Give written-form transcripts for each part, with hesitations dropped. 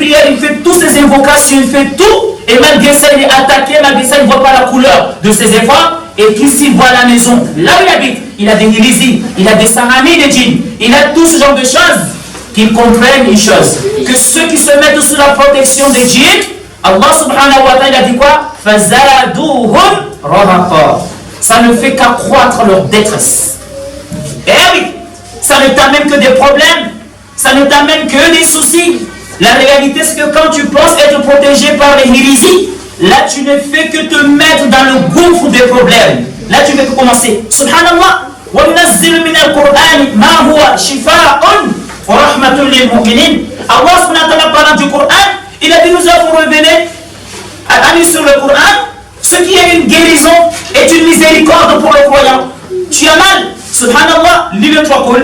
prières, il fait toutes ses invocations, il fait tout, et malgré ça, il est attaqué, malgré ça, il ne voit pas la couleur de ses efforts, et qu'ici, il voit la maison, là où il habite, il a des hérésies, il a des sarami, des djinns, il a tout ce genre de choses, qu'ils comprennent une chose, que ceux qui se mettent sous la protection des djinns, Allah subhanahu wa ta'ala dit quoi? فَزَادُوهُمْ رَهَقًا. Ça ne fait qu'accroître leur détresse. Eh oui, ça ne t'amène que des problèmes, ça ne t'amène que des soucis. La réalité, c'est que quand tu penses être protégé par les hérésies, là tu ne fais que te mettre dans le gouffre des problèmes. Là tu ne fais que commencer. Subhanallah, وَنُنَزِّلُ مِنَ الْقُرْآنِ مَا هُوَ شِفَاءٌ وَرَحْمَةٌ لِلْمُؤْمِنِينَ. Allah subhanahu wa ta'ala parlant du Coran, il a dit nous avons révélé sur le Coran ce qui est une guérison et une miséricorde pour le croyant. Tu as mal, subhanallah, lis le Qur'an,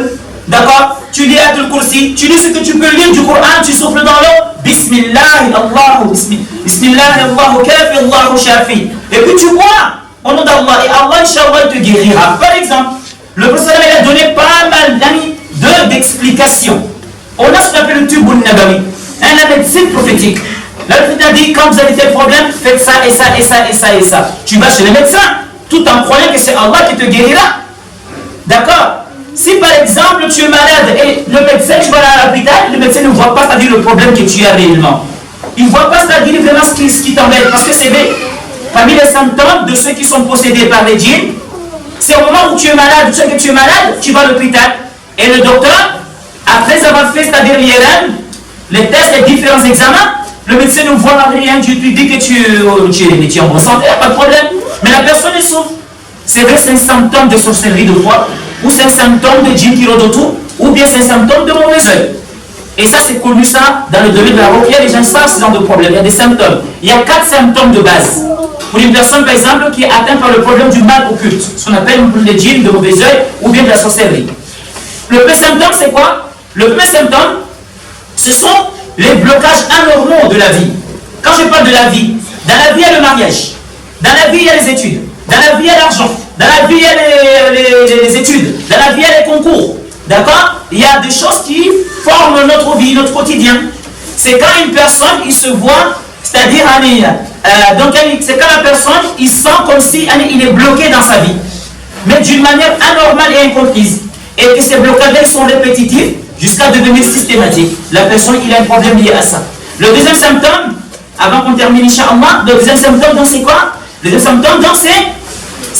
d'accord? Tu lis Ayatul Kursi, tu lis ce que tu peux lire du Coran, tu souffles dans l'eau, Bismillah, Allahu, Bismillah, Allahu Kafi, Allahu Shafi. Et puis tu bois au nom d'Allah, et Allah, Inch'Allah, te guérira. Par exemple, le prophète a donné pas mal d'explications. On a ce qu'on appelle le tubul nabawi, la médecine prophétique. Là, le prophète a dit, quand vous avez tel problème, faites ça et ça et ça et ça et ça. Tu vas chez le médecin, tout en croyant que c'est Allah qui te guérira. D'accord? Si par exemple tu es malade et le médecin, tu vas à l'hôpital, le médecin ne voit pas, c'est-à-dire le problème que tu as réellement. Il ne voit pas, c'est-à-dire vraiment ce qui t'embête. Parce que c'est vrai, parmi les symptômes de ceux qui sont possédés par les djinns, c'est au moment où tu es malade, tu sais que tu es malade, tu vas à l'hôpital. Et le docteur, après avoir fait, c'est-à-dire l'IRM, les tests, les différents examens, le médecin ne voit rien, tu lui dis que tu es en bonne santé, pas de problème. Mais la personne est souffre. C'est vrai, c'est un symptôme de sorcellerie de foi, ou c'est un symptôme de djinn qui rôde autour, ou bien c'est un symptôme de mauvais œil. Et ça, c'est connu ça dans le domaine de la ruqya, les gens savent ce genre de problème. Il y a des symptômes. Il y a 4 symptômes de base. Pour une personne, par exemple, qui est atteinte par le problème du mal occulte, ce qu'on appelle les djinns de mauvais œil, ou bien de la sorcellerie. Le premier symptôme, c'est quoi? Le premier symptôme, ce sont les blocages anormaux de la vie. Quand je parle de la vie, dans la vie, il y a le mariage. Dans la vie, il y a les études. Dans la vie, il y a l'argent. Dans la vie, il y a les études. Dans la vie, il y a les concours. D'accord? Il y a des choses qui forment notre vie, notre quotidien. C'est quand une personne, il se voit, c'est-à-dire, donc c'est quand la personne, il sent comme si il est bloqué dans sa vie. Mais d'une manière anormale et incomprise. Et que ces blocages sont répétitifs jusqu'à devenir systématiques. La personne, il a un problème lié à ça. Le deuxième symptôme, avant qu'on termine, Inch'Allah, le deuxième symptôme, donc c'est quoi? Le deuxième symptôme, donc c'est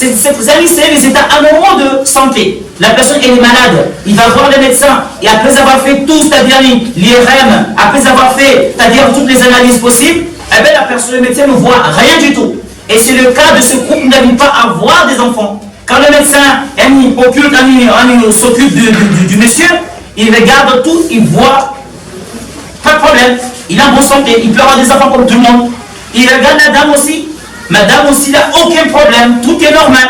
les états anormaux de santé. La personne, elle est malade, il va voir le médecin, et après avoir fait tout, c'est-à-dire l'IRM, après avoir fait, c'est-à-dire toutes les analyses possibles, eh bien la personne, le médecin ne voit rien du tout. Et c'est le cas de ce couple qui n'arrive pas à avoir des enfants. Quand le médecin s'occupe du monsieur, il regarde tout, il voit, pas de problème, il est en bonne santé, il peut avoir des enfants comme tout le monde. Il regarde la dame aussi, madame aussi n'a aucun problème, tout est normal.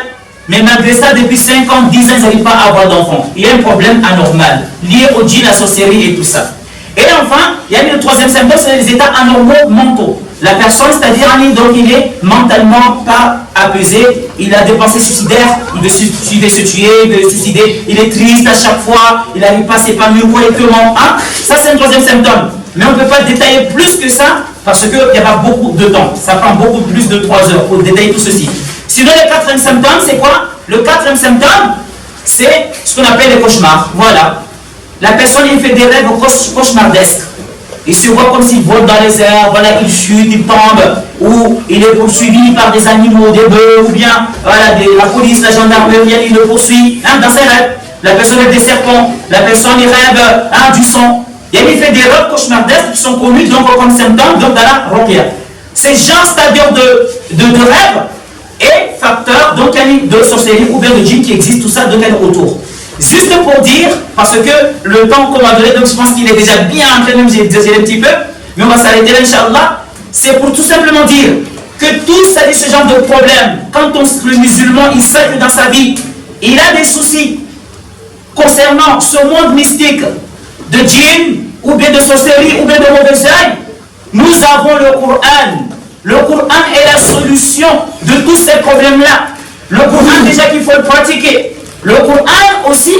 Mais malgré ça, depuis 5 ans, 10 ans, ils n'arrivent pas à avoir d'enfants. Il y a un problème anormal, lié au djinn, à la sorcellerie et tout ça. Et enfin, il y a le troisième symptôme, c'est les états anormaux mentaux. La personne, c'est-à-dire, donc il est mentalement pas apaisé, il a des pensées suicidaires, il veut se tuer, il veut se suicider, il est triste à chaque fois, il n'arrive pas à s'épanouir correctement. Hein? Ça, c'est un troisième symptôme. Mais on ne peut pas détailler plus que ça, parce qu'il n'y a pas beaucoup de temps. Ça prend beaucoup plus de 3 heures pour détailler tout ceci. Sinon, le quatrième symptôme, c'est quoi? Le quatrième symptôme, c'est ce qu'on appelle les cauchemars. Voilà. La personne, il fait des rêves cauchemardesques. Il se voit comme s'il vole dans les airs, voilà, il chute, il tombe, ou il est poursuivi par des animaux, des bœufs, ou bien voilà, la police, la gendarmerie, il le poursuit dans ses rêves. La personne a des serpents, la personne il rêve du sang. Et il fait des rêves cauchemardesques qui sont connus donc, comme symptômes donc, dans la ruqya. Ces gens, c'est-à-dire de rêves, et facteurs donc, de sorcellerie ou bien de djinn qui existent, tout ça donc, autour. Juste pour dire, parce que le temps qu'on m'a donné, donc je pense qu'il est déjà bien en train de nous exagérer un petit peu, mais on va s'arrêter là, Inch'Allah. C'est pour tout simplement dire que tout ça, ce genre de problème, quand le musulman, il sait que dans sa vie, il a des soucis concernant ce monde mystique de djinn, ou bien de sorcellerie, ou bien de mauvais œil, nous avons le Coran. Le Coran est la solution de tous ces problèmes-là. Le Coran, déjà qu'il faut le pratiquer. Le Coran aussi,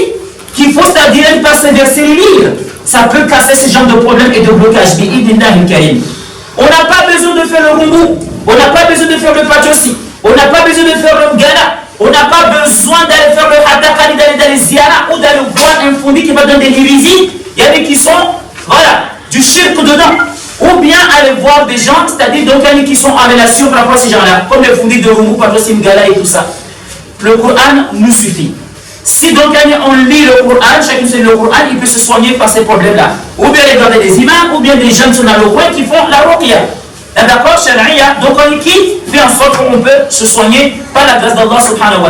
qu'il faut, c'est-à-dire, persévérer, lire. ça peut casser ce genre de problème et de blocage. On n'a pas besoin de faire le rumbu, on n'a pas besoin de faire le patiosi, on n'a pas besoin de faire le gala, on n'a pas besoin d'aller faire le hadakali, d'aller dans les ziara ou d'aller voir un fondi qui va donner des hérésies. Il y a des qui sont, voilà, du shirk dedans. Ou bien aller voir des gens, c'est-à-dire donc qui sont en relation par rapport à ces gens-là, comme les fondis de rumbu, patiosi, gala et tout ça. Le Coran nous suffit. Si donc on lit le Coran, chacun sait le Coran, il peut se soigner par ces problèmes-là. Ou bien regarder des imams, ou bien des jeunes sont dans le coin qui font la ruqya. D'accord, Shari'a, donc qui fait en sorte qu'on peut se soigner par la grâce d'Allah subhanahu wa ta'ala.